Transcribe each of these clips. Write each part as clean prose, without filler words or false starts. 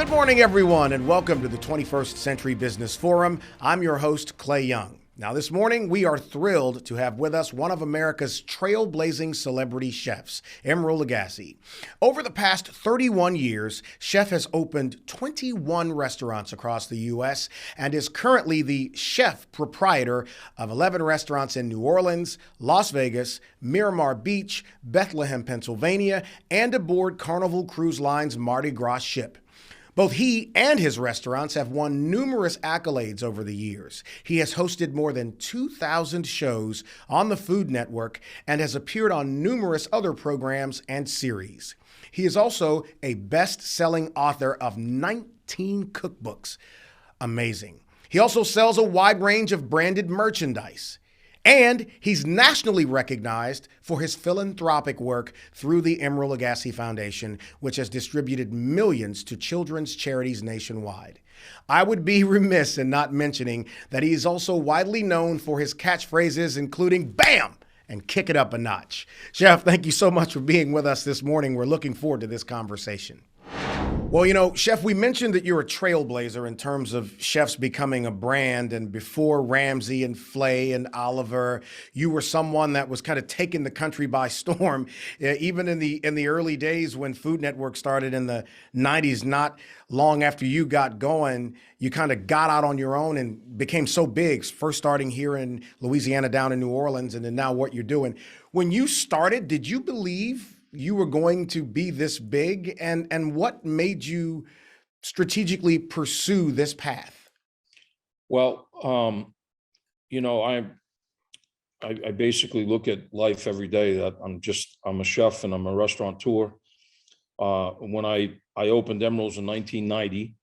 Good morning, everyone, and welcome to the 21st Century Business Forum. I'm your host, Clay Young. Now, this morning, we are thrilled to have with us one of America's trailblazing celebrity chefs, Emeril Lagasse. Over the past 31 years, Chef has opened 21 restaurants across the U.S. and is currently the chef proprietor of 11 restaurants in New Orleans, Las Vegas, Miramar Beach, Bethlehem, Pennsylvania, and aboard Carnival Cruise Line's Mardi Gras ship. Both he and his restaurants have won numerous accolades over the years. He has hosted more than 2,000 shows on the Food Network and has appeared on numerous other programs and series. He is also a best-selling author of 19 cookbooks. Amazing. He also sells a wide range of branded merchandise. And he's nationally recognized for his philanthropic work through the Emeril Lagasse Foundation, which has distributed millions to children's charities nationwide. I would be remiss in not mentioning that he is also widely known for his catchphrases, including BAM! And kick it up a notch. Chef, thank you so much for being with us this morning. We're looking forward to this conversation. Well, you know, Chef, we mentioned that you're a trailblazer in terms of chefs becoming a brand. And before Ramsay and Flay and Oliver, you were someone that was kind of taking the country by storm. Even in the early days when Food Network started in the 90s, not long after you got going, you kind of got out on your own and became so big, first starting here in Louisiana, down in New Orleans, and then now what you're doing. When you started, did you believe you were going to be this big, and what made you strategically pursue this path? Well, you know, I basically look at life every day that I'm a chef and I'm a restaurateur. When I opened Emeril's in 1990,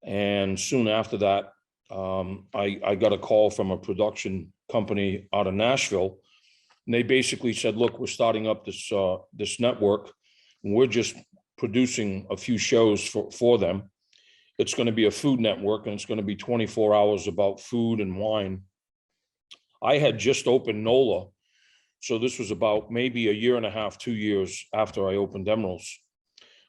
and soon after that, I got a call from a production company out of Nashville. And they basically said, look, we're starting up this network, and we're just producing a few shows for them. It's going to be a food network, and it's going to be 24 hours about food and wine. I had just opened NOLA, so this was about maybe a year and a half, 2 years after I opened Emeril's,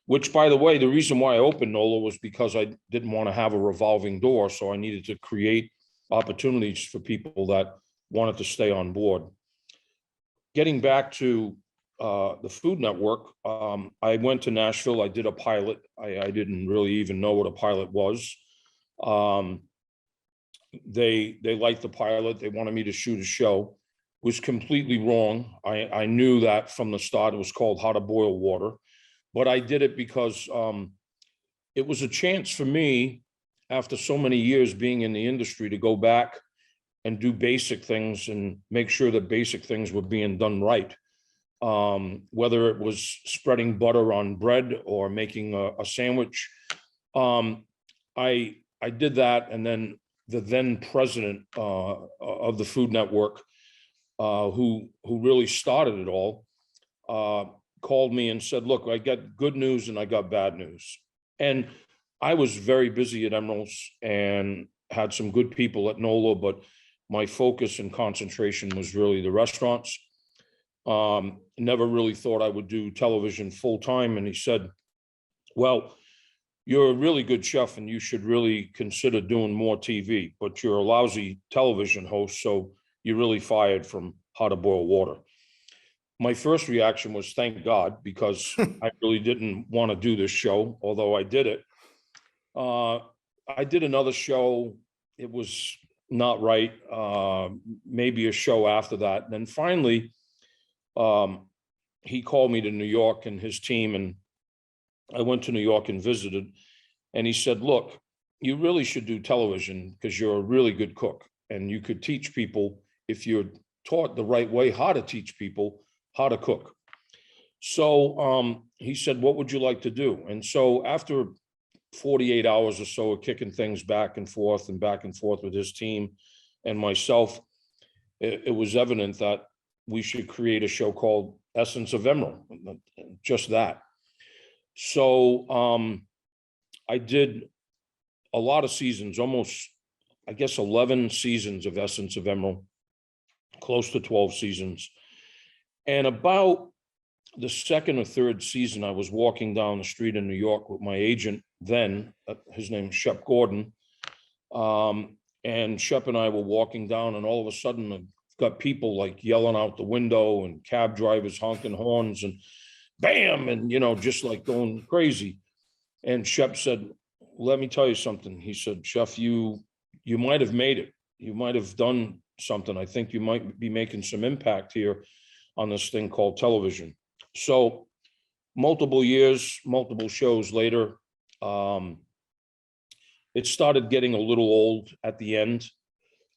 which, by the way, the reason why I opened NOLA was because I didn't want to have a revolving door, so I needed to create opportunities for people that wanted to stay on board. Getting back to the Food Network, I went to Nashville. I did a pilot. I didn't really even know what a pilot was. They liked the pilot. They wanted me to shoot a show. It was completely wrong. I knew that from the start. It was called How to Boil Water, but I did it because it was a chance for me, after so many years being in the industry, to go back and do basic things and make sure that basic things were being done right. Whether it was spreading butter on bread or making a sandwich. I did that, and then the then president of the Food Network, who really started it all, called me and said, look, I got good news and I got bad news. And I was very busy at Emeril's and had some good people at NOLA, but my focus and concentration was really the restaurants. Never really thought I would do television full time. And he said, well, you're a really good chef and you should really consider doing more TV, but you're a lousy television host, so you're really fired from How to Boil Water. My first reaction was, thank God, because I really didn't want to do this show, although I did it. I did another show. It was not right. Maybe a show after that. And then finally, he called me to New York and his team, and I went to New York and visited. And he said, look, you really should do television because you're a really good cook, and you could teach people, if you're taught the right way, how to teach people how to cook. So he said, what would you like to do? And so after 48 hours or so of kicking things back and forth with his team and myself, it was evident that we should create a show called Essence of Emeril, just that. So I did a lot of seasons, almost, I guess, 11 seasons of Essence of Emeril, close to 12 seasons. And about the second or third season, I was walking down the street in New York with my agent then, his name is Shep Gordon. And Shep and I were walking down, and all of a sudden I've got people like yelling out the window and cab drivers honking horns and bam, and just like going crazy. And Shep said, let me tell you something. He said, Chef, you might have made it. You might have done something. I think you might be making some impact here on this thing called television. So multiple years, multiple shows later, it started getting a little old at the end.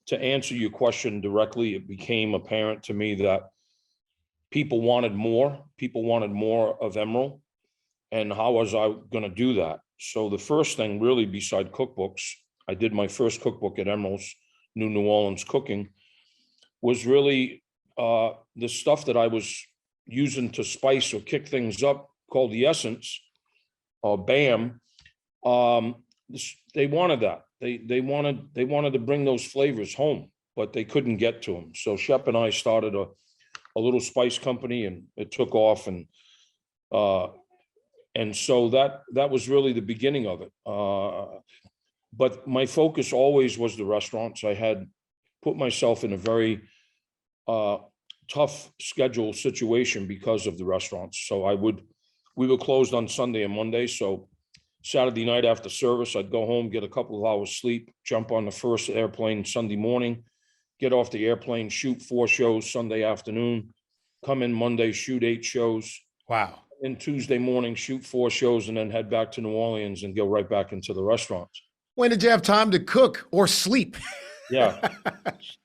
To answer your question directly, it became apparent to me that people wanted more. People wanted more of Emeril. And how was I going to do that? So the first thing really, beside cookbooks, I did my first cookbook at Emeril's New Orleans Cooking, was really the stuff that I was using to spice or kick things up, called the essence or BAM. They wanted that. They wanted to bring those flavors home, but they couldn't get to them. So Shep and I started a little spice company, and it took off, and so that was really the beginning of it. But my focus always was the restaurants. I had put myself in a very tough schedule situation because of the restaurants. So we were closed on Sunday and Monday. So Saturday night after service, I'd go home, get a couple of hours sleep, jump on the first airplane Sunday morning, get off the airplane, shoot 4 shows Sunday afternoon, come in Monday, shoot 8 shows. Wow. And Tuesday morning, shoot 4 shows, and then head back to New Orleans and go right back into the restaurants. When did you have time to cook or sleep? Yeah,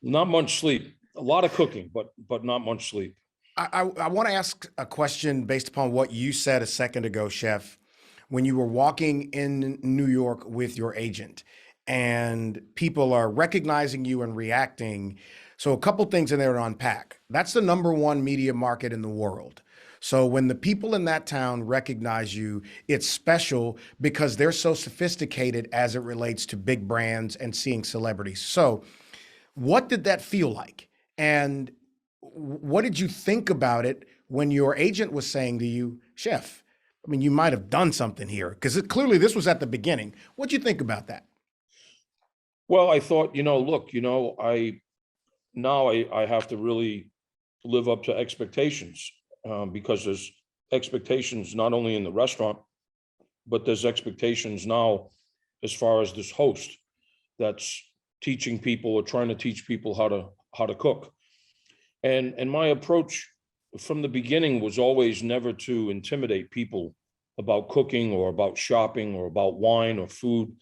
not much sleep. A lot of cooking, but not much sleep. I want to ask a question based upon what you said a second ago, Chef, when you were walking in New York with your agent and people are recognizing you and reacting. So a couple things in there to unpack. That's the #1 media market in the world. So when the people in that town recognize you, it's special because they're so sophisticated as it relates to big brands and seeing celebrities. So what did that feel like? And what did you think about it when your agent was saying to you, Chef, I mean, you might have done something here, because clearly this was at the beginning. What'd you think about that? Well, I thought, look, I have to really live up to expectations, because there's expectations not only in the restaurant, but there's expectations now as far as this host that's teaching people or trying to teach people how to cook. And my approach from the beginning was always never to intimidate people about cooking or about shopping or about wine or food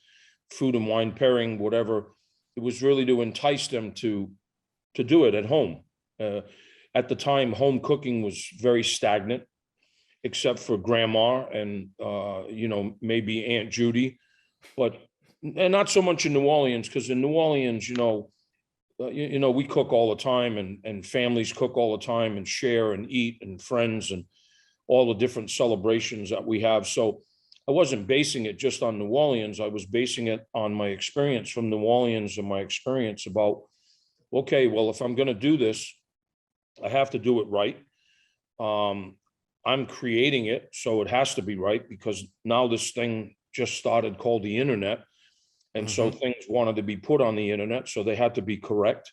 and wine pairing, whatever. It was really to entice them to do it at home. At the time, home cooking was very stagnant, except for grandma and maybe Aunt Judy, and not so much in New Orleans, because in New Orleans, we cook all the time, and families cook all the time and share and eat, and friends and all the different celebrations that we have. So I wasn't basing it just on New Orleans. I was basing it on my experience from New Orleans and my experience about, okay, well, if I'm going to do this, I have to do it right. I'm creating it, so it has to be right, because now this thing just started called the internet. And so things wanted to be put on the internet, so they had to be correct.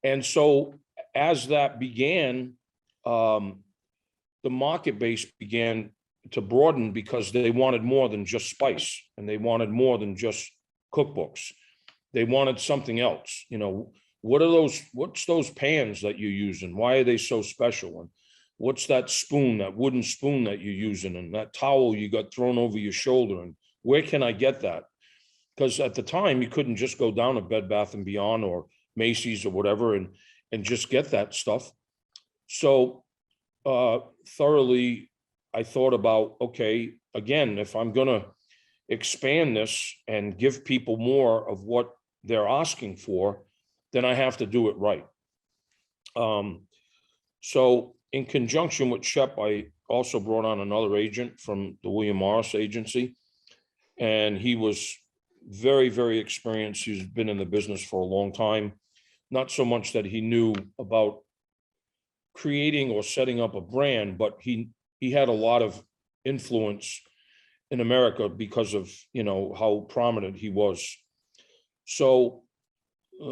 And so as that began, the market base began to broaden, because they wanted more than just spice, and they wanted more than just cookbooks. They wanted something else. What's those pans that you're using? Why are they so special? And what's that spoon, that wooden spoon that you're using, and that towel you got thrown over your shoulder? And where can I get that? Because at the time, you couldn't just go down to Bed Bath & Beyond or Macy's or whatever and just get that stuff. So thoroughly, I thought about, okay, again, if I'm going to expand this and give people more of what they're asking for, then I have to do it right. So in conjunction with Shep, I also brought on another agent from the William Morris agency, and he was very, very experienced. He's been in the business for a long time. Not so much that he knew about creating or setting up a brand, but he had a lot of influence in America because of, how prominent he was. So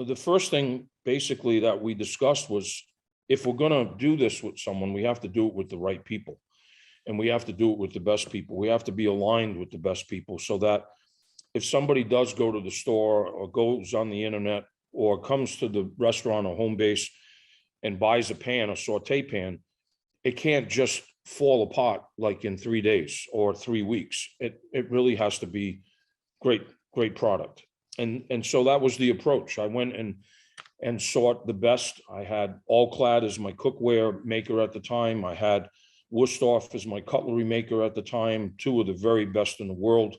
the first thing basically that we discussed was, if we're going to do this with someone, we have to do it with the right people, and we have to do it with the best people. We have to be aligned with the best people, so that if somebody does go to the store or goes on the internet or comes to the restaurant or home base and buys a pan, a saute pan, it can't just fall apart like in 3 days or 3 weeks. It really has to be great product. And so that was the approach. I went and sought the best. I had All Clad as my cookware maker at the time. I had Wusthof as my cutlery maker at the time, two of the very best in the world.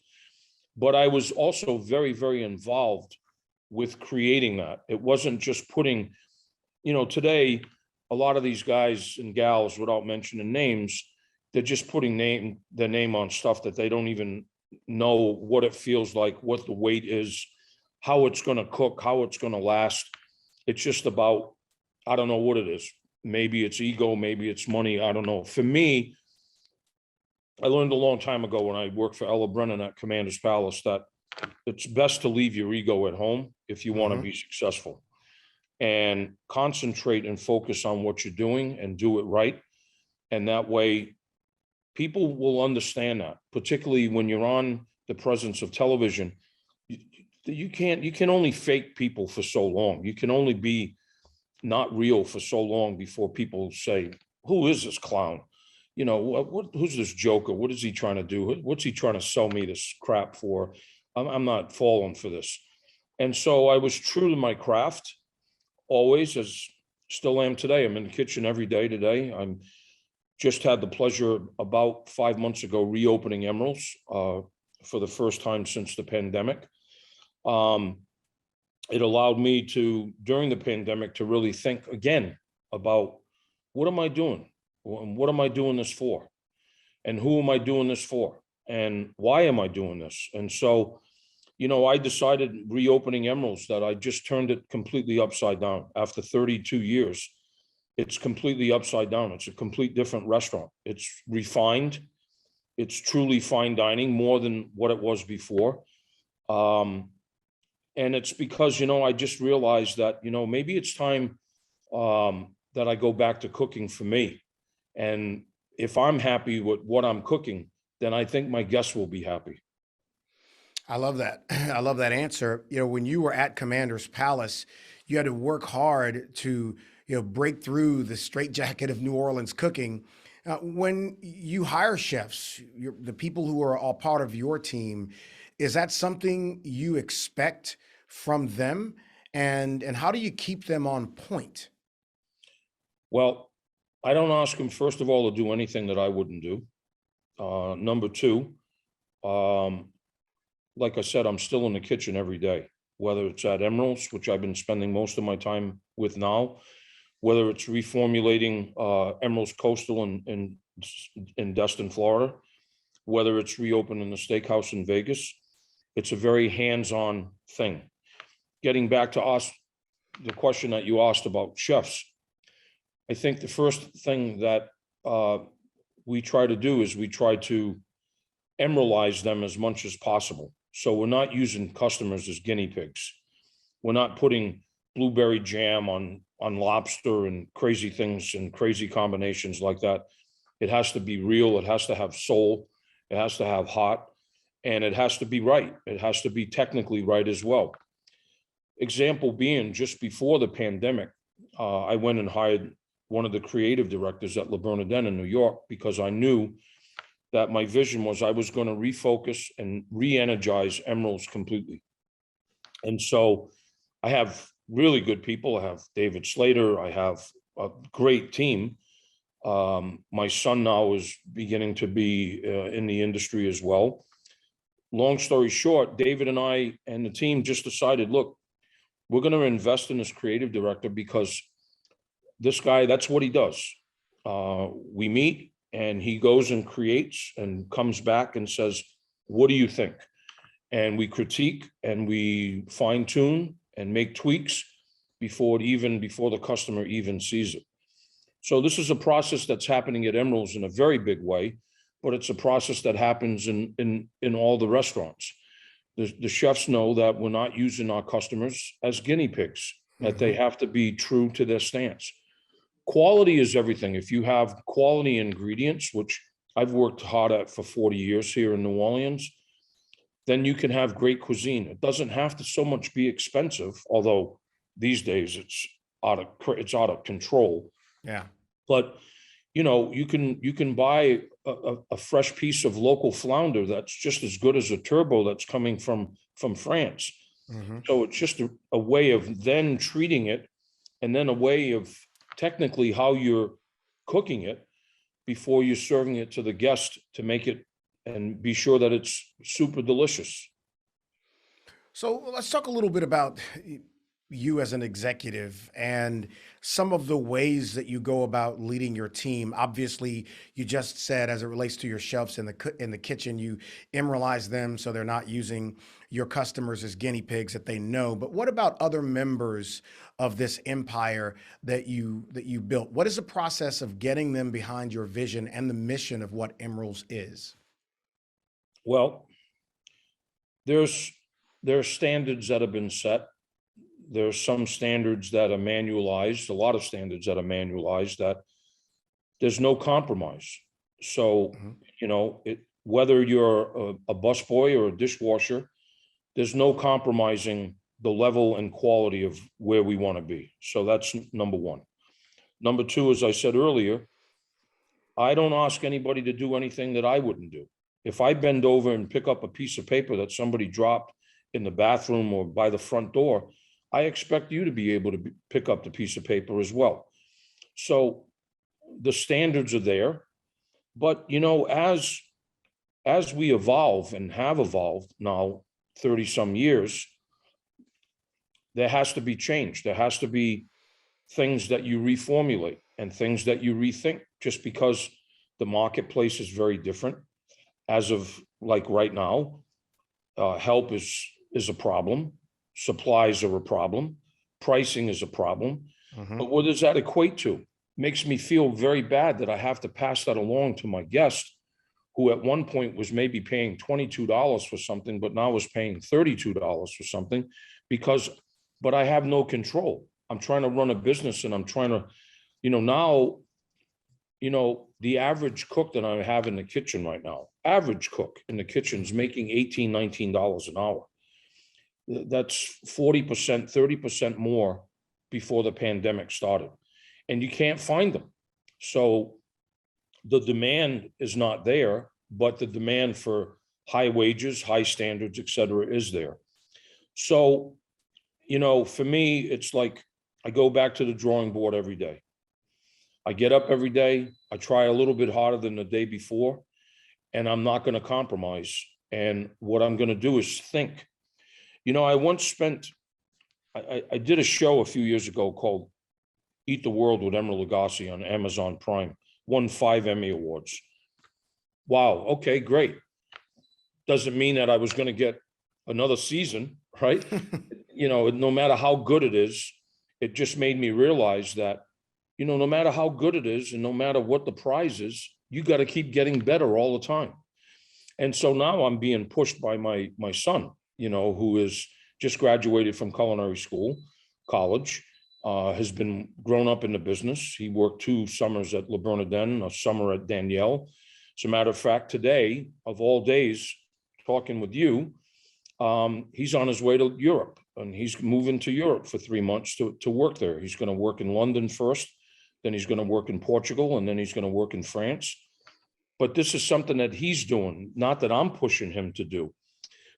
But I was also very, very involved with creating that. It wasn't just putting, today, a lot of these guys and gals, without mentioning names, they're just putting their name on stuff that they don't even know what it feels like, what the weight is, how it's going to cook, how it's going to last. It's just about, I don't know what it is. Maybe it's ego, maybe it's money. I don't know. For me, I learned a long time ago when I worked for Ella Brennan at Commander's Palace that it's best to leave your ego at home if you want to be successful, and concentrate and focus on what you're doing and do it right. And that way people will understand that, particularly when you're on the presence of television. You can only fake people for so long. You can only be not real for so long before people say, who is this clown? Who's this joker? What is he trying to do? What's he trying to sell me this crap for? I'm not falling for this. And so I was true to my craft always, as still am today. I'm in the kitchen every day today. I'm just had the pleasure about 5 months ago reopening Emeril's for the first time since the pandemic. It allowed me to, during the pandemic, to really think again about, what am I doing? What am I doing this for? And who am I doing this for? And why am I doing this? And so, I decided reopening Emeril's that I just turned it completely upside down. After 32 years, it's completely upside down. It's a complete different restaurant. It's refined. It's truly fine dining, more than what it was before. And it's because, I just realized that, maybe it's time that I go back to cooking for me. And if I'm happy with what I'm cooking, then I think my guests will be happy. I love that. I love that answer. When you were at Commander's Palace, you had to work hard to, break through the straitjacket of New Orleans cooking. When you hire chefs, the people who are all part of your team, is that something you expect from them? And how do you keep them on point? Well, I don't ask them, first of all, to do anything that I wouldn't do. Number two, like I said, I'm still in the kitchen every day, whether it's at Emeril's, which I've been spending most of my time with now, whether it's reformulating Emeril's Coastal in Destin, Florida, whether it's reopening the steakhouse in Vegas. It's a very hands-on thing. Getting back to the question that you asked about chefs, I think the first thing that we try to do is we try to Emerilize them as much as possible. So we're not using customers as guinea pigs. We're not putting blueberry jam on lobster and crazy things and crazy combinations like that. It has to be real. It has to have soul. It has to have heart, and it has to be right. It has to be technically right as well. Example being, just before the pandemic, I went and hired one of the creative directors at Le Bernardin in New York, because I knew that my vision was I was going to refocus and re-energize Emeril's completely. And so I have really good people. I have David Slater. I have a great team. My son now is beginning to be in the industry as well. Long story short, David and I and the team just decided, look, we're going to invest in this creative director because this guy, that's what he does. We meet and he goes and creates and comes back and says, what do you think? And we critique and we fine tune and make tweaks before the customer even sees it. So this is a process that's happening at Emeril's in a very big way, but it's a process that happens in all the restaurants. The chefs know that we're not using our customers as guinea pigs, that they have to be true to their stance. Quality is everything. If you have quality ingredients, which I've worked hard at for 40 years here in New Orleans, then you can have great cuisine. It doesn't have to so much be expensive, although these days it's out of control. Yeah. But you know, you can buy a fresh piece of local flounder that's just as good as a turbo that's coming from France. So it's just a way of then treating it, and then a way of technically how you're cooking it before you're serving it to the guest to make it and be sure that it's super delicious. So let's talk a little bit about you as an executive and some of the ways that you go about leading your team. Obviously, you just said as it relates to your chefs in the kitchen, you emerilize them so they're not using your customers as guinea pigs that they know. But what about other members of this empire that you built? What is the process of getting them behind your vision and the mission of what Emeril's is? Well, there are standards that have been set. There's some standards that are manualized, a lot of standards that are manualized, that there's no compromise. So, you know, whether you're a busboy or a dishwasher, there's no compromising the level and quality of where we want to be. So that's number one. Number two, as I said earlier, I don't ask anybody to do anything that I wouldn't do. If I bend over and pick up a piece of paper that somebody dropped in the bathroom or by the front door, I expect you to be able to pick up the piece of paper as well. So the standards are there, but you know, as we evolve and have evolved now 30 some years, there has to be change. There has to be things that you reformulate and things that you rethink, just because the marketplace is very different. As of like right now, help is a problem. Supplies are a problem. Pricing is a problem. But what does that equate to? Makes me feel very bad that I have to pass that along to my guest, who at one point was maybe paying $22 for something, but now is paying $32 for something, but I have no control. I'm trying to run a business, and I'm trying to, now, the average cook that I have in the kitchen right now, average cook in the kitchen is making $18, $19 an hour. That's 40%, 30% more before the pandemic started. And you can't find them. So the demand is not there, but the demand for high wages, high standards, et cetera, is there. So, for me, it's like I go back to the drawing board every day. I get up every day. I try a little bit harder than the day before, and I'm not going to compromise. And what I'm going to do is think. I once spent, I did a show a few years ago called Eat the World with Emeril Lagasse on Amazon Prime, won 5 Emmy Awards. Wow, okay, great. Doesn't mean that I was going to get another season, right? No matter how good it is, it just made me realize that, no matter how good it is and no matter what the prize is, you got to keep getting better all the time. And so now I'm being pushed by my son, who is just graduated from culinary school, college, has been grown up in the business. He worked 2 summers at Le Bernardin, a summer at Danielle. As a matter of fact, today, of all days, talking with you, he's on his way to Europe, and he's moving to Europe for 3 months to work there. He's going to work in London first, then he's going to work in Portugal, and then he's going to work in France. But this is something that he's doing, not that I'm pushing him to do.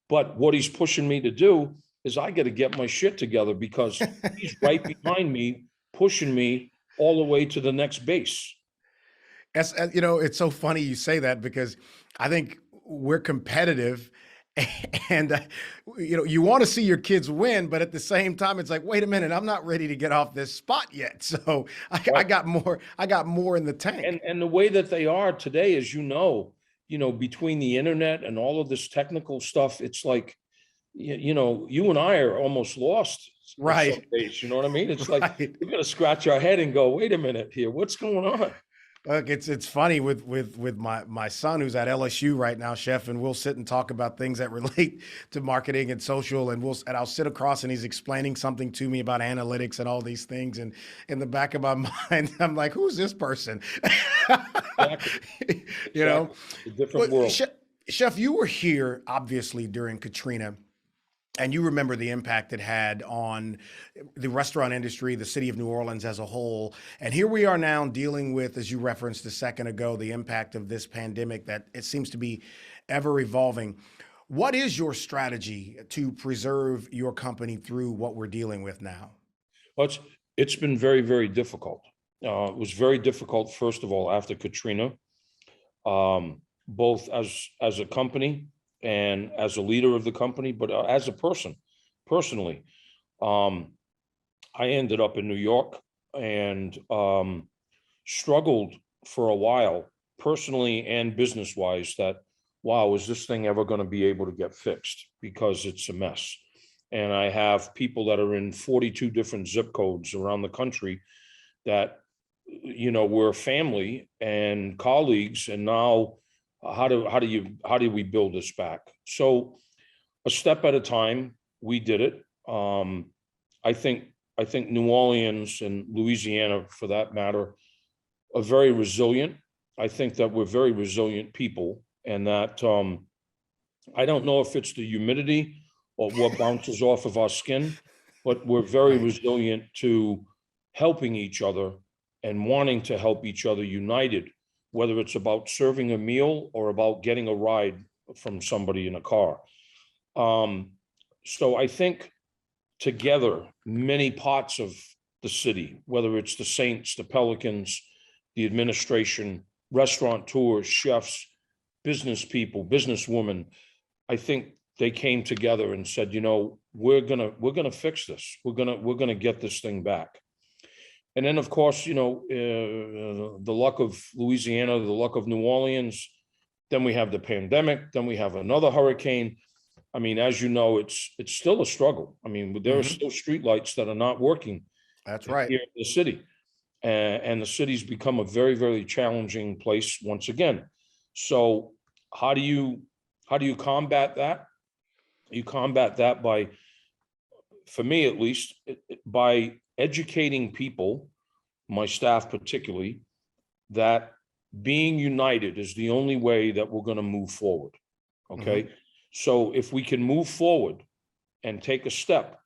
But what he's pushing me to do is I got to get my shit together, because he's right behind me, pushing me all the way to the next base. It's so funny you say that, because I think we're competitive, and you want to see your kids win, but at the same time, it's like, wait a minute, I'm not ready to get off this spot yet. So I got more in the tank. And the way that they are today, as between the internet and all of this technical stuff, it's like, you know, you and I are almost lost some Right. days, you know what I mean? It's like, Right. we're gonna scratch our head and go, wait a minute here, what's going on? Look, it's funny with my son who's at LSU right now, chef, and we'll sit and talk about things that relate to marketing and social, and I'll sit across and he's explaining something to me about analytics and all these things, and in the back of my mind, I'm like, who's this person? Exactly, You know, exactly. A different well, world. chef, you were here obviously during Katrina. And you remember the impact it had on the restaurant industry, the city of New Orleans as a whole. And here we are now dealing with, as you referenced a second ago, the impact of this pandemic that it seems to be ever evolving. What is your strategy to preserve your company through what we're dealing with now? Well, it's been very, very difficult. It was very difficult, first of all, after Katrina, both as a company and as a leader of the company, but as a person, personally. Um, I ended up in New York and struggled for a while, personally and business wise, that, wow, is this thing ever going to be able to get fixed? Because it's a mess. And I have people that are in 42 different zip codes around the country that, you know, we're family and colleagues. And now how do we build this back? So a step at a time, we did it. I think New Orleans and Louisiana, for that matter, are very resilient. I think that we're very resilient people, and that I don't know if it's the humidity or what bounces off of our skin, but we're very Right. resilient to helping each other and wanting to help each other united, whether it's about serving a meal or about getting a ride from somebody in a car. Um, so I think together, many parts of the city, whether it's the Saints, the Pelicans, the administration, restaurateurs, chefs, business people, businesswomen, I think they came together and said, you know, we're gonna fix this. We're gonna get this thing back. And then, of course, you know, the luck of Louisiana, the luck of New Orleans. Then we have the pandemic. Then we have another hurricane. I mean, as you know, it's still a struggle. I mean, there are Hmm. still streetlights that are not working That's right. here in the city, and the city's become a very, very challenging place once again. So, how do you combat that? You combat that by, for me at least, by educating people, my staff particularly, that being united is the only way that we're going to move forward. Hmm. Okay. So if we can move forward and take a step,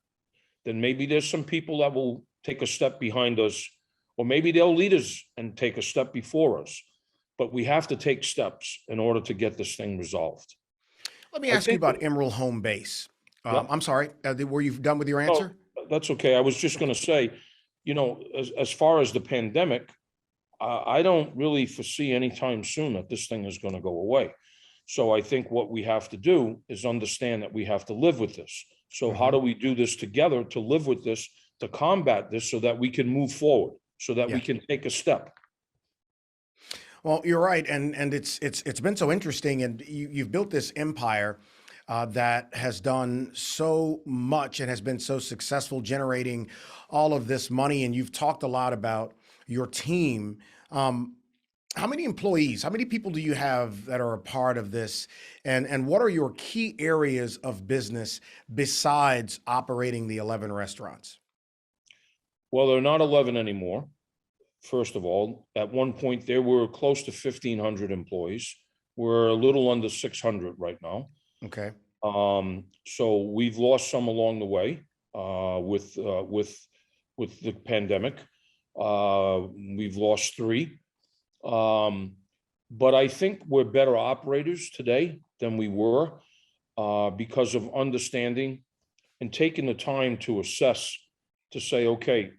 then maybe there's some people that will take a step behind us, or maybe they'll lead us and take a step before us. But we have to take steps in order to get this thing resolved. Let me I ask you think, about Emeril Home Base. yeah, I'm sorry. Were you done with your oh, answer? that's okay. I was just going Okay. to say, you know, as far as the pandemic, I don't really foresee anytime soon that this thing is going to go away. So I think what we have to do is understand that we have to live with this. So how Hmm. do we do this together to live with this, to combat this, so that we can move forward, so that we Yeah. can take a step? Well, you're right, and it's been so interesting, and you've built this empire that has done so much and has been so successful, generating all of this money. And you've talked a lot about your team. Um, how many employees? How many people do you have that are a part of this? And what are your key areas of business besides operating the 11 restaurants? Well, they're not 11 anymore. First of all, at one point there were close to 1,500 employees. We're a little under 600 right now. Okay. So we've lost some along the way with the pandemic. We've lost three, but I think we're better operators today than we were because of understanding and taking the time to assess, to say, okay,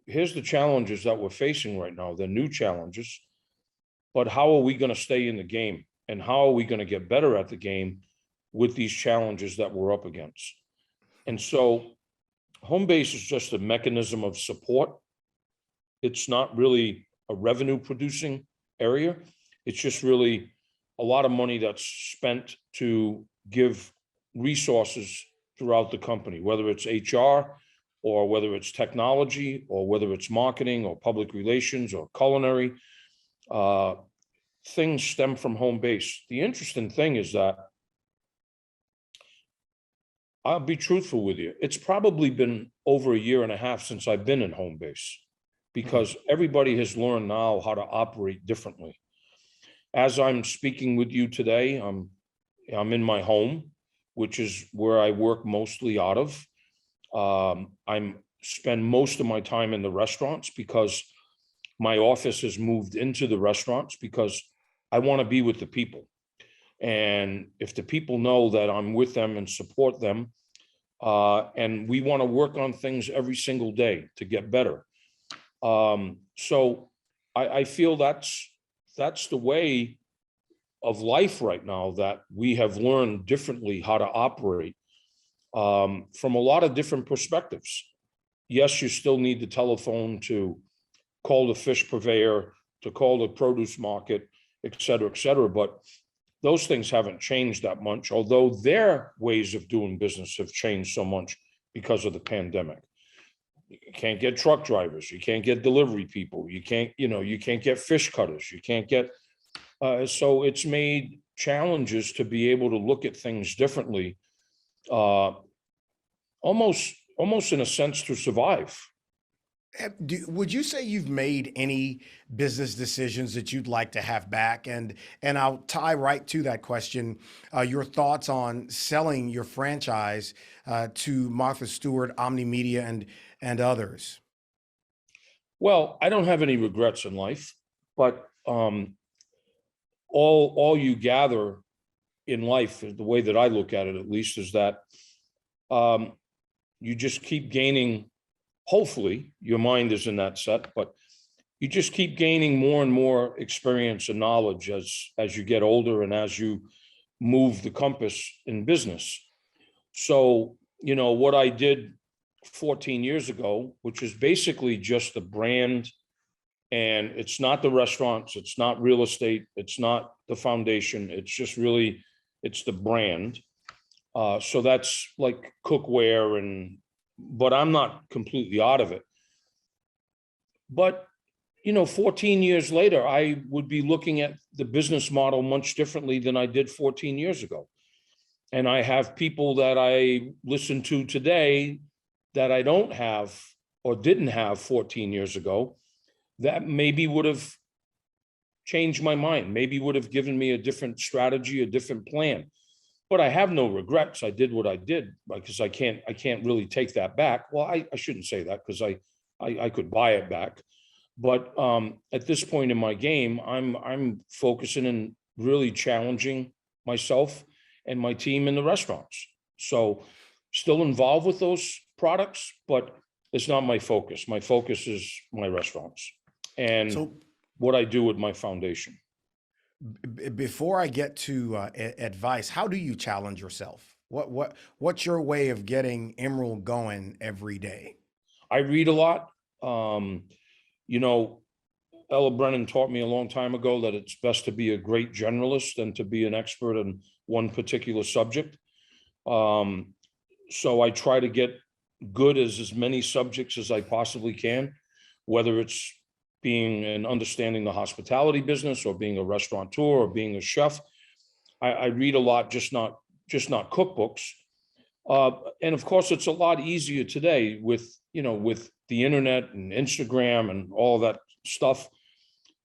here's the challenges that we're facing right now. They're new challenges, but how are we going to stay in the game, and how are we going to get better at the game with these challenges that we're up against? And so home base is just a mechanism of support. It's not really a revenue producing area. It's just really a lot of money that's spent to give resources throughout the company, whether it's HR or whether it's technology or whether it's marketing or public relations or culinary. Things stem from home base. The interesting thing is that, I'll be truthful with you, it's probably been over a year and a half since I've been in home base, because everybody has learned now how to operate differently. As I'm speaking with you today, I'm in my home, which is where I work mostly out of. I spend most of my time in the restaurants because my office has moved into the restaurants because I want to be with the people. And if the people know that I'm with them and support them, and we want to work on things every single day to get better. So I feel that's the way of life right now, that we have learned differently how to operate from a lot of different perspectives. Yes, you still need the telephone to call the fish purveyor, to call the produce market, et cetera, but those things haven't changed that much, although their ways of doing business have changed so much because of the pandemic. You can't get truck drivers, you can't get delivery people, you can't get fish cutters, you can't get, so it's made challenges to be able to look at things differently, almost in a sense to survive. Would you say you've made any business decisions that you'd like to have back? And I'll tie right to that question, your thoughts on selling your franchise to Martha Stewart, Omni Media, and others. Well, I don't have any regrets in life, but all you gather in life, the way that I look at it at least, is that you just keep gaining. Hopefully your mind is in that set, but you just keep gaining more and more experience and knowledge as you get older and as you move the compass in business. So, what I did 14 years ago, which is basically just the brand, and it's not the restaurants, it's not real estate, it's not the foundation, it's just really, it's the brand. So that's like cookware, but I'm not completely out of it. But, 14 years later, I would be looking at the business model much differently than I did 14 years ago. And I have people that I listen to today that I don't have or didn't have 14 years ago that maybe would have changed my mind, maybe would have given me a different strategy, a different plan. But I have no regrets. I did what I did because I can't really take that back. Well, I shouldn't say that because I could buy it back. But at this point in my game, I'm focusing and really challenging myself and my team in the restaurants. So still involved with those products, but it's not my focus. My focus is my restaurants and what I do with my foundation. Before I get to advice, how do you challenge yourself? What's your way of getting Emeril going every day? I read a lot. Ella Brennan taught me a long time ago that it's best to be a great generalist than to be an expert in one particular subject. So I try to get good as many subjects as I possibly can, whether it's being and understanding the hospitality business or being a restaurateur or being a chef. I read a lot, just not cookbooks. And of course, it's a lot easier today with the internet and Instagram and all that stuff.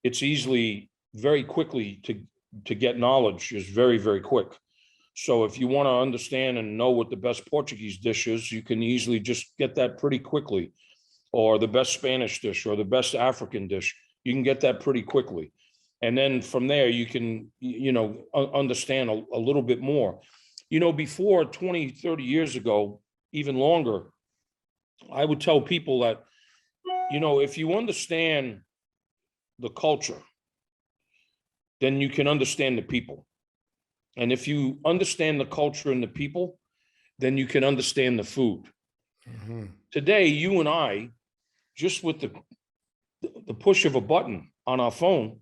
It's easily, very quickly to get knowledge is very, very quick. So if you want to understand and know what the best Portuguese dish is, you can easily just get that pretty quickly. Or the best Spanish dish or the best African dish, you can get that pretty quickly. And then from there, you can, understand a little bit more. Before 20, 30 years ago, even longer, I would tell people that, if you understand the culture, then you can understand the people. And if you understand the culture and the people, then you can understand the food. Mm-hmm. Today, you and I, just with the push of a button on our phone,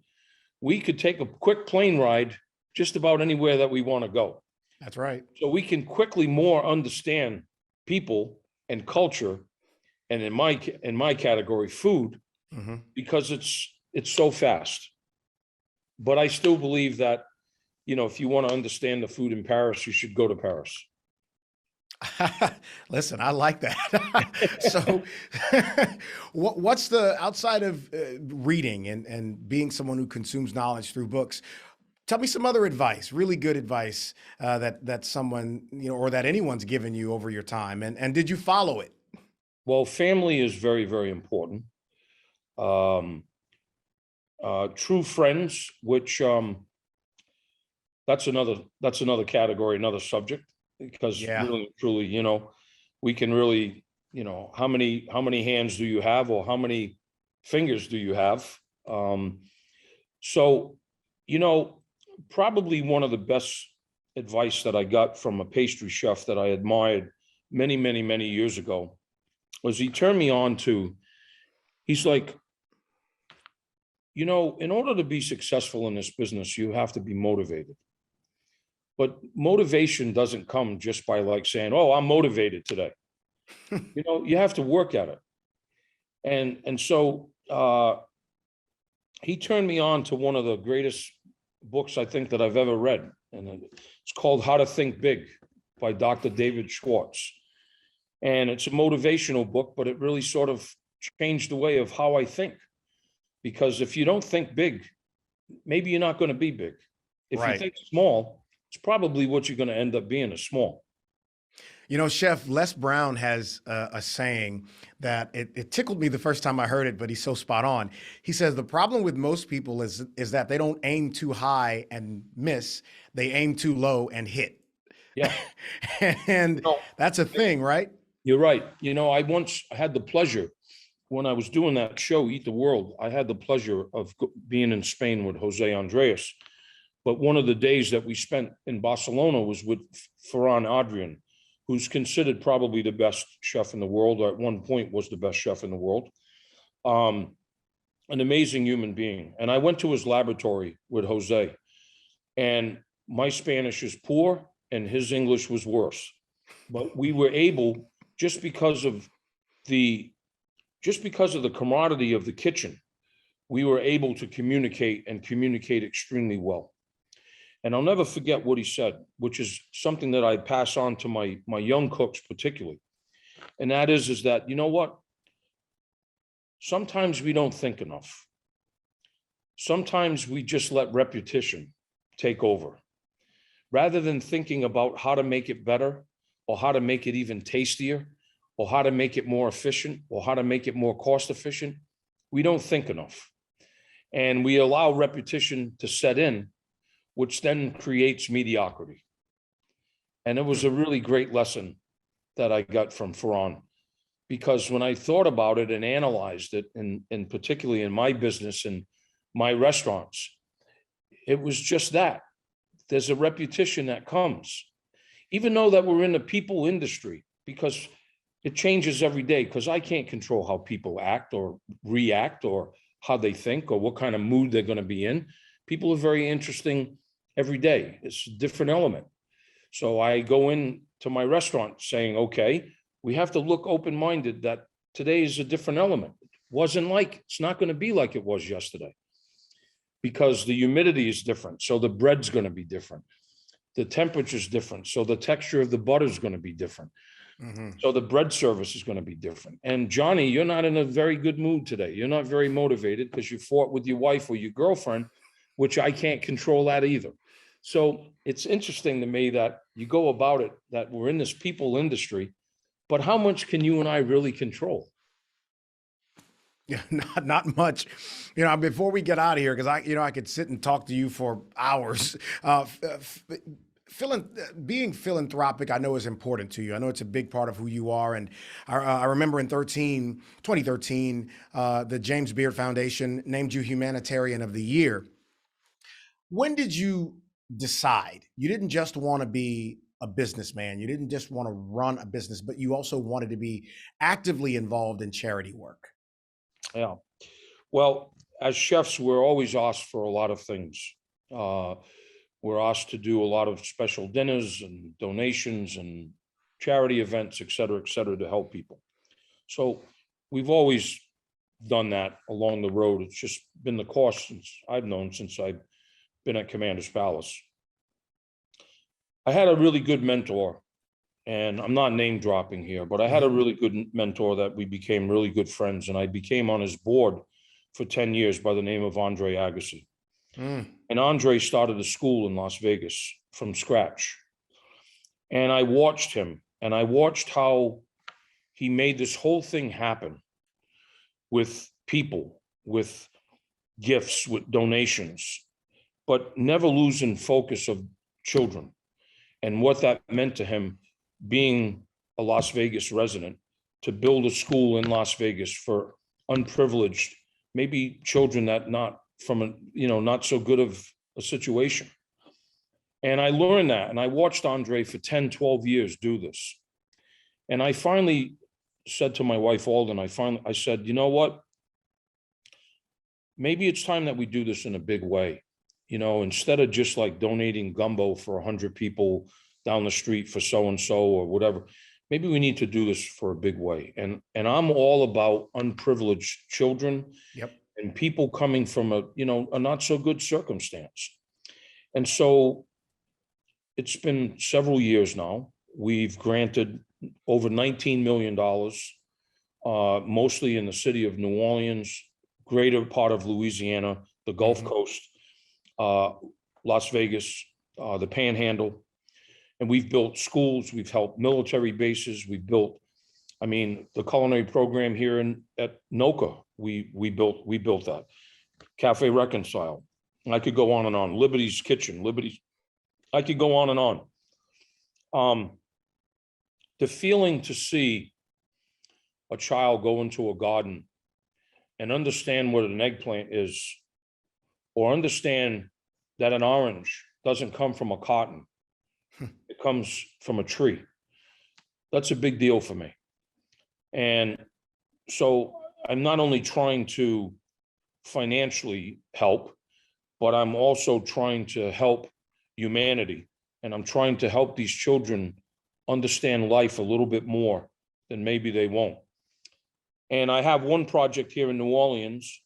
we could take a quick plane ride just about anywhere that we want to go. That's right. So we can quickly more understand people and culture, and in my category, food, Hmm. because it's so fast. But I still believe that, if you want to understand the food in Paris, you should go to Paris. Listen, I like that. So, what's the outside of reading and being someone who consumes knowledge through books? Tell me some other advice, really good advice that someone or that anyone's given you over your time, and did you follow it? Well, family is very, very important. Um, True friends, which that's another category, another subject, because Yeah. really, truly, we can really, how many hands do you have, or how many fingers do you have? Um, so, you know, probably one of the best advice that I got from a pastry chef that I admired many, many, many years ago was he turned me on to, he's like, in order to be successful in this business, you have to be motivated. But motivation doesn't come just by like saying, "Oh, I'm motivated today." You have to work at it. And so he turned me on to one of the greatest books I think that I've ever read, and it's called How to Think Big by Dr. David Schwartz. And it's a motivational book, but it really sort of changed the way of how I think. Because if you don't think big, maybe you're not going to be big. If you Right. think small, it's probably what you're going to end up being, is small. Chef Les Brown has a saying that it tickled me the first time I heard it, but he's so spot on. He says the problem with most people is that they don't aim too high and miss; they aim too low and hit. Yeah. And No, that's a thing, right? you're right. I once had the pleasure, when I was doing that show, Eat the World, I had the pleasure of being in Spain with Jose Andres. But one of the days that we spent in Barcelona was with Ferran Adrian, who's considered probably the best chef in the world, or at one point was the best chef in the world. An amazing human being. And I went to his laboratory with Jose, and my Spanish is poor and his English was worse. But we were able, just because of the camaraderie of the kitchen, we were able to communicate extremely well. And I'll never forget what he said, which is something that I pass on to my young cooks particularly. And that is that, you know what? Sometimes we don't think enough. Sometimes we just let repetition take over. Rather than thinking about how to make it better, or how to make it even tastier, or how to make it more efficient, or how to make it more cost efficient, we don't think enough. And we allow repetition to set in, which then creates mediocrity. And it was a really great lesson that I got from Ferran, because when I thought about it and analyzed it, and particularly in my business and my restaurants, it was just that. There's a repetition that comes, even though that we're in the people industry, because it changes every day, because I can't control how people act or react, or how they think, or what kind of mood they're going to be in. People are very interesting every day. It's a different element. So I go in to my restaurant saying, okay, we have to look open-minded that today is a different element. It's not going to be like it was yesterday, because the humidity is different. So the bread's going to be different. The temperature is different. So the texture of the butter is going to be different. Mm-hmm. So the bread service is going to be different. And Johnny, you're not in a very good mood today. You're not very motivated because you fought with your wife or your girlfriend, which I can't control that either. So it's interesting to me that you go about it, that we're in this people industry, but how much can you and I really control? Yeah, not much. Before we get out of here, because I could sit and talk to you for hours. Being philanthropic, I know, is important to you. I know it's a big part of who you are. And I remember in 2013, the James Beard Foundation named you Humanitarian of the Year. When did you decide you didn't just want to be a businessman? You didn't just want to run a business, but you also wanted to be actively involved in charity work? Yeah. Well, as chefs, we're always asked for a lot of things. Uh, we're asked to do a lot of special dinners and donations and charity events, et cetera, to help people. So we've always done that along the road. It's just been the course since I've been at Commander's Palace. I had a really good mentor, and I'm not name dropping here, but I had a really good mentor that we became really good friends, and I became on his board for 10 years by the name of Emeril Lagasse. And Andre started a school in Las Vegas from scratch. And I watched him, and I watched how he made this whole thing happen with people, with gifts, with donations, but never losing focus of children and what that meant to him being a Las Vegas resident, to build a school in Las Vegas for unprivileged, maybe children that not from a, not so good of a situation. And I learned that, and I watched Andre for 10, 12 years do this. And I finally said to my wife, Alden, I said, you know what? Maybe it's time that we do this in a big way. Instead of just like donating gumbo for 100 people down the street for so-and-so or whatever, maybe we need to do this for a big way. And I'm all about unprivileged children. Yep. And people coming from a not so good circumstance. And so it's been several years now. We've granted over $19 million, mostly in the city of New Orleans, greater part of Louisiana, the Gulf Coast, Las Vegas, the Panhandle. And we've built schools, we've helped military bases, we've built, the culinary program here at NOCA, we built that. Cafe Reconcile. I could go on and on. Liberty's Kitchen, I could go on and on. The feeling to see a child go into a garden and understand what an eggplant is, or understand that an orange doesn't come from a cotton, it comes from a tree. That's a big deal for me. And so I'm not only trying to financially help, but I'm also trying to help humanity. And I'm trying to help these children understand life a little bit more than maybe they won't. And I have one project here in New Orleans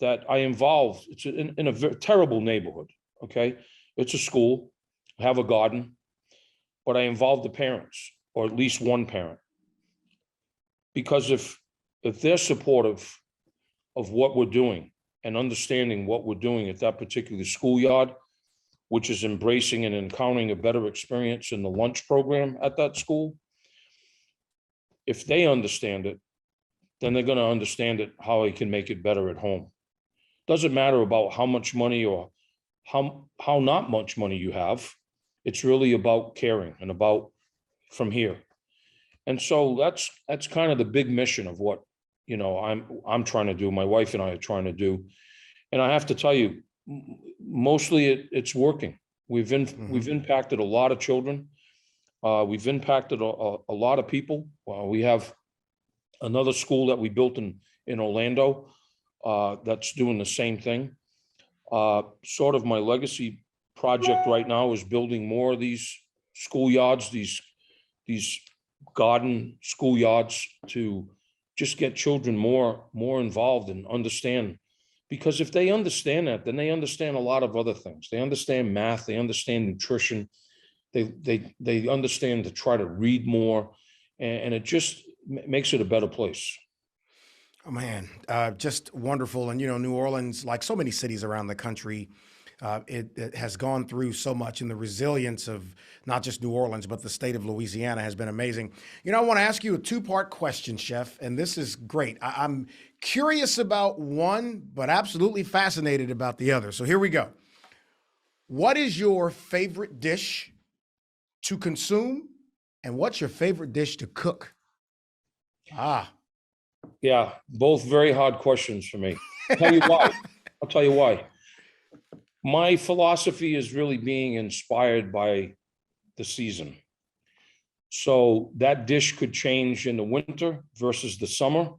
that I involve. It's in a very terrible neighborhood, okay? It's a school, I have a garden, but I involve the parents, or at least one parent. Because if they're supportive of what we're doing and understanding what we're doing at that particular schoolyard, which is embracing and encountering a better experience in the lunch program at that school, if they understand it, then they're going to understand it, how they can make it better at home. Doesn't matter about how much money or how not much money you have. It's really about caring and about from here. And so that's kind of the big mission of what, I'm trying to do. My wife and I are trying to do. And I have to tell you, mostly it's working. We've impacted a lot of children. We've impacted a lot of people. We have another school that we built in Orlando that's doing the same thing. Sort of my legacy project right now is building more of these schoolyards, these garden schoolyards, to just get children more involved and understand. Because if they understand that, then they understand a lot of other things. They understand math, they understand nutrition, they understand to try to read more, and it just makes it a better place. Oh man, just wonderful. And New Orleans, like so many cities around the country, it has gone through so much, and the resilience of not just New Orleans, but the state of Louisiana has been amazing. I want to ask you a two-part question, Chef, and this is great. I'm curious about one, but absolutely fascinated about the other. So here we go. What is your favorite dish to consume, and what's your favorite dish to cook? Yeah, both very hard questions for me. I'll tell you why. My philosophy is really being inspired by the season. So that dish could change in the winter versus the summer.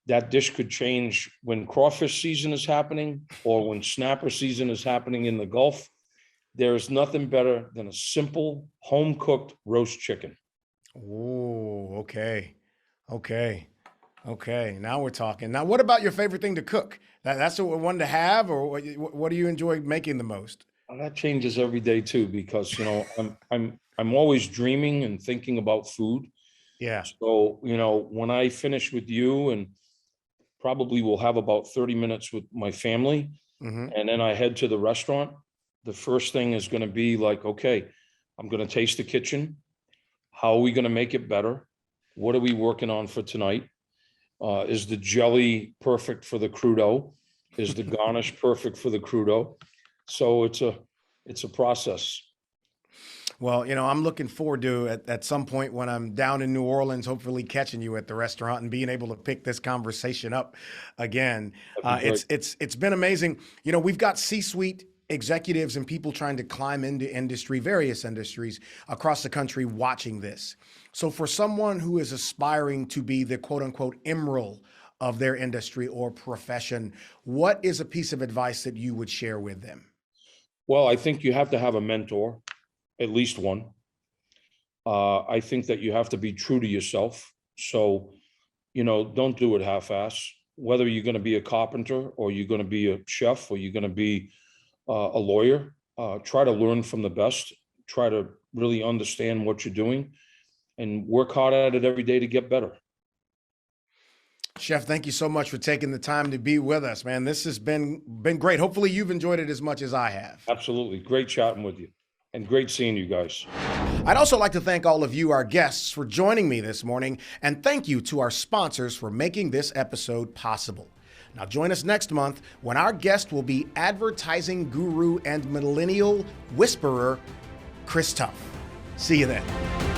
That dish could change when crawfish season is happening or when snapper season is happening in the Gulf. There's nothing better than a simple home-cooked roast chicken. Oh, okay. Okay. Okay. Now we're talking. Now, what about your favorite thing to cook? That's the one to have, or what do you enjoy making the most? Well, that changes every day too, because I'm always dreaming and thinking about food. Yeah. So, when I finish with you, and probably will have about 30 minutes with my family, Hmm. and then I head to the restaurant, the first thing is going to be like, okay, I'm going to taste the kitchen. How are we going to make it better? What are we working on for tonight? Is the jelly perfect for the crudo? Is the garnish perfect for the crudo? So it's a process. Well, I'm looking forward to at some point when I'm down in New Orleans, hopefully catching you at the restaurant and being able to pick this conversation up again. That'd be great. It's been amazing. We've got C-suite executives and people trying to climb into various industries across the country watching this. So for someone who is aspiring to be the quote unquote Emeril of their industry or profession, what is a piece of advice that you would share with them? Well, I think you have to have a mentor, at least one. I think that you have to be true to yourself. So, don't do it half-ass. Whether you're going to be a carpenter, or you're going to be a chef, or you're going to be a lawyer, try to learn from the best. Try to really understand what you're doing, and work hard at it every day to get better. Chef, thank you so much for taking the time to be with us, man. This has been great. Hopefully you've enjoyed it as much as I have. Absolutely. Great chatting with you, and great seeing you guys. I'd also like to thank all of you, our guests, for joining me this morning, and thank you to our sponsors for making this episode possible. Now join us next month when our guest will be advertising guru and millennial whisperer, Chris Tuff. See you then.